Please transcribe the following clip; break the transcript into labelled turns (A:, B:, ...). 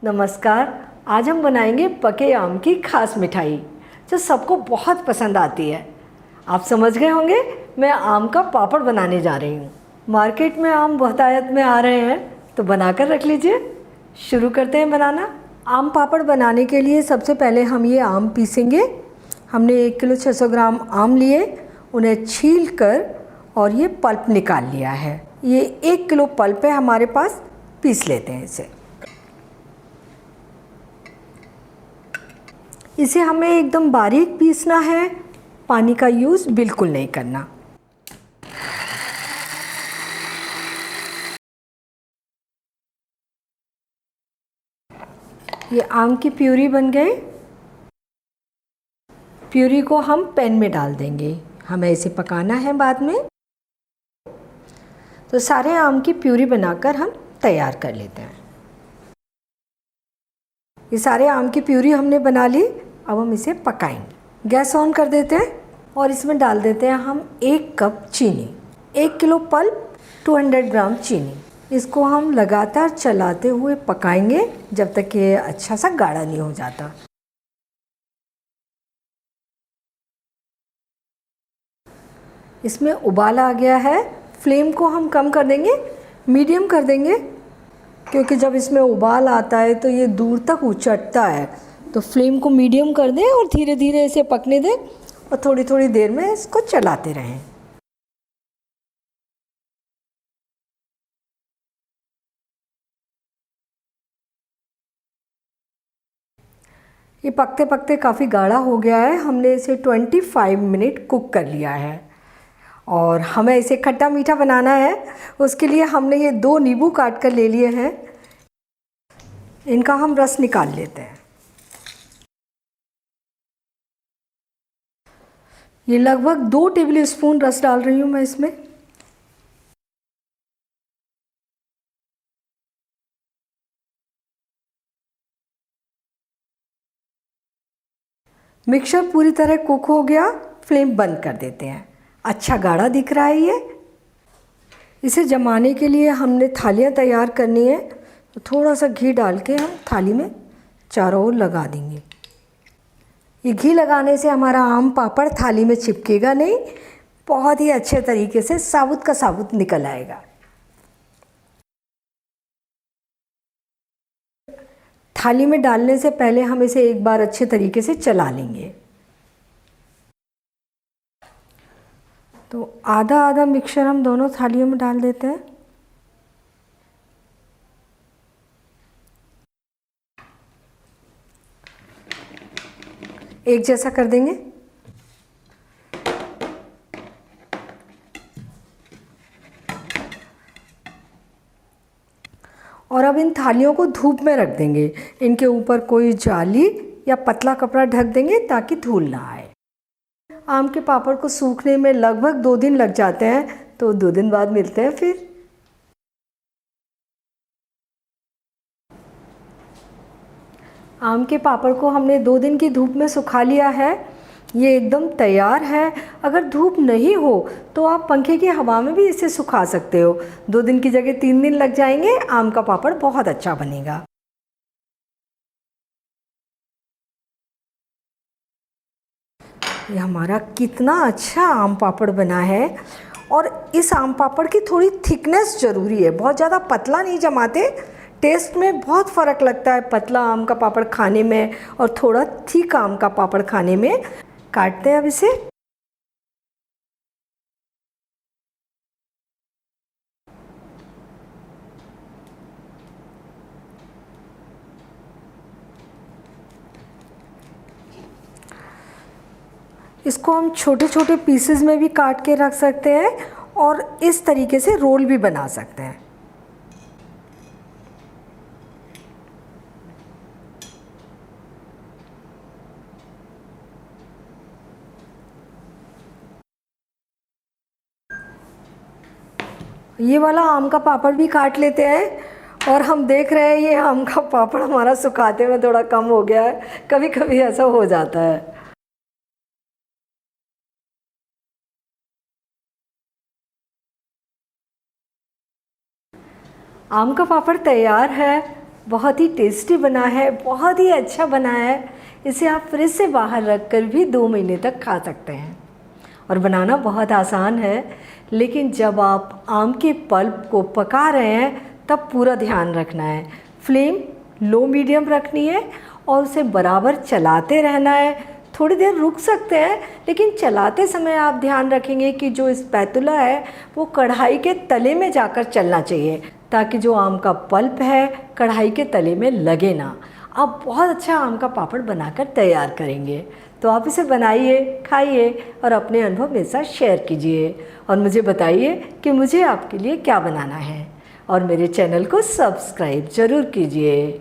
A: नमस्कार। आज हम बनाएंगे पके आम की खास मिठाई जो सबको बहुत पसंद आती है। आप समझ गए होंगे मैं आम का पापड़ बनाने जा रही हूँ। मार्केट में आम बहुतायत में आ रहे हैं तो बनाकर रख लीजिए। शुरू करते हैं बनाना। आम पापड़ बनाने के लिए सबसे पहले हम ये आम पीसेंगे। हमने 1 किलो 600 ग्राम आम लिए, उन्हें छील कर और ये पल्प निकाल लिया है। ये 1 किलो पल्प है हमारे पास। पीस लेते हैं इसे हमें एकदम बारीक पीसना है, पानी का यूज़ बिल्कुल नहीं करना। ये आम की प्यूरी बन गई। प्यूरी को हम पैन में डाल देंगे, हमें इसे पकाना है बाद में। तो सारे आम की प्यूरी बनाकर हम तैयार कर लेते हैं। ये सारे आम की प्यूरी हमने बना ली। अब हम इसे पकाएंगे। गैस ऑन कर देते हैं और इसमें डाल देते हैं हम 1 कप चीनी। 1 किलो पल्प 200 ग्राम चीनी। इसको हम लगातार चलाते हुए पकाएंगे जब तक ये अच्छा सा गाढ़ा नहीं हो जाता। इसमें उबाल आ गया है। फ्लेम को हम कम कर देंगे, मीडियम कर देंगे, क्योंकि जब इसमें उबाल आता है तो ये दूर तक उचटता है। तो फ्लेम को मीडियम कर दें और धीरे धीरे इसे पकने दें और थोड़ी थोड़ी देर में इसको चलाते रहें। ये पकते पकते काफ़ी गाढ़ा हो गया है। हमने इसे 25 मिनट कुक कर लिया है और हमें इसे खट्टा मीठा बनाना है। उसके लिए हमने ये 2 नींबू काट कर ले लिए हैं। इनका हम रस निकाल लेते हैं। ये लगभग 2 टेबल स्पून रस डाल रही हूँ मैं इसमें। मिक्सचर पूरी तरह कुक हो गया। फ्लेम बंद कर देते हैं। अच्छा गाढ़ा दिख रहा है ये। इसे जमाने के लिए हमने थालियाँ तैयार करनी है। तो थोड़ा सा घी डाल के हम थाली में चारों ओर लगा देंगे। ये घी लगाने से हमारा आम पापड़ थाली में चिपकेगा नहीं, बहुत ही अच्छे तरीके से साबुत का साबुत निकल आएगा। थाली में डालने से पहले हम इसे एक बार अच्छे तरीके से चला लेंगे। तो आधा आधा मिक्सचर हम दोनों थालियों में डाल देते हैं। एक जैसा कर देंगे। और अब इन थालियों को धूप में रख देंगे। इनके ऊपर कोई जाली या पतला कपड़ा ढक देंगे ताकि धूल ना आए। आम के पापड़ को सूखने में लगभग 2 दिन लग जाते हैं, तो 2 दिन बाद मिलते हैं फिर। आम के पापड़ को हमने 2 दिन की धूप में सुखा लिया है। ये एकदम तैयार है। अगर धूप नहीं हो तो आप पंखे की हवा में भी इसे सुखा सकते हो। 2 दिन की जगह 3 दिन लग जाएंगे। आम का पापड़ बहुत अच्छा बनेगा। ये हमारा कितना अच्छा आम पापड़ बना है। और इस आम पापड़ की थोड़ी थिकनेस ज़रूरी है, बहुत ज़्यादा पतला नहीं जमाते। टेस्ट में बहुत फ़र्क लगता है पतला आम का पापड़ खाने में और थोड़ा थिक आम का पापड़ खाने में। काटते हैं अब इसे। इसको हम छोटे छोटे पीसेस में भी काट के रख सकते हैं और इस तरीके से रोल भी बना सकते हैं। ये वाला आम का पापड़ भी काट लेते हैं और हम देख रहे हैं ये आम का पापड़ हमारा सुखाते में थोड़ा कम हो गया है। कभी कभी ऐसा हो जाता है। आम का पापड़ तैयार है। बहुत ही टेस्टी बना है, बहुत ही अच्छा बना है। इसे आप फ्रिज से बाहर रख कर भी 2 महीने तक खा सकते हैं। और बनाना बहुत आसान है, लेकिन जब आप आम के पल्प को पका रहे हैं तब पूरा ध्यान रखना है। फ्लेम लो मीडियम रखनी है और उसे बराबर चलाते रहना है। थोड़ी देर रुक सकते हैं, लेकिन चलाते समय आप ध्यान रखेंगे कि जो स्पैतुला है वो कढ़ाई के तले में जाकर चलना चाहिए, ताकि जो आम का पल्प है कढ़ाई के तले में लगे ना। आप बहुत अच्छा आम का पापड़ बनाकर तैयार करेंगे। तो आप इसे बनाइए, खाइए और अपने अनुभव मेरे साथ शेयर कीजिए और मुझे बताइए कि मुझे आपके लिए क्या बनाना है। और मेरे चैनल को सब्सक्राइब ज़रूर कीजिए।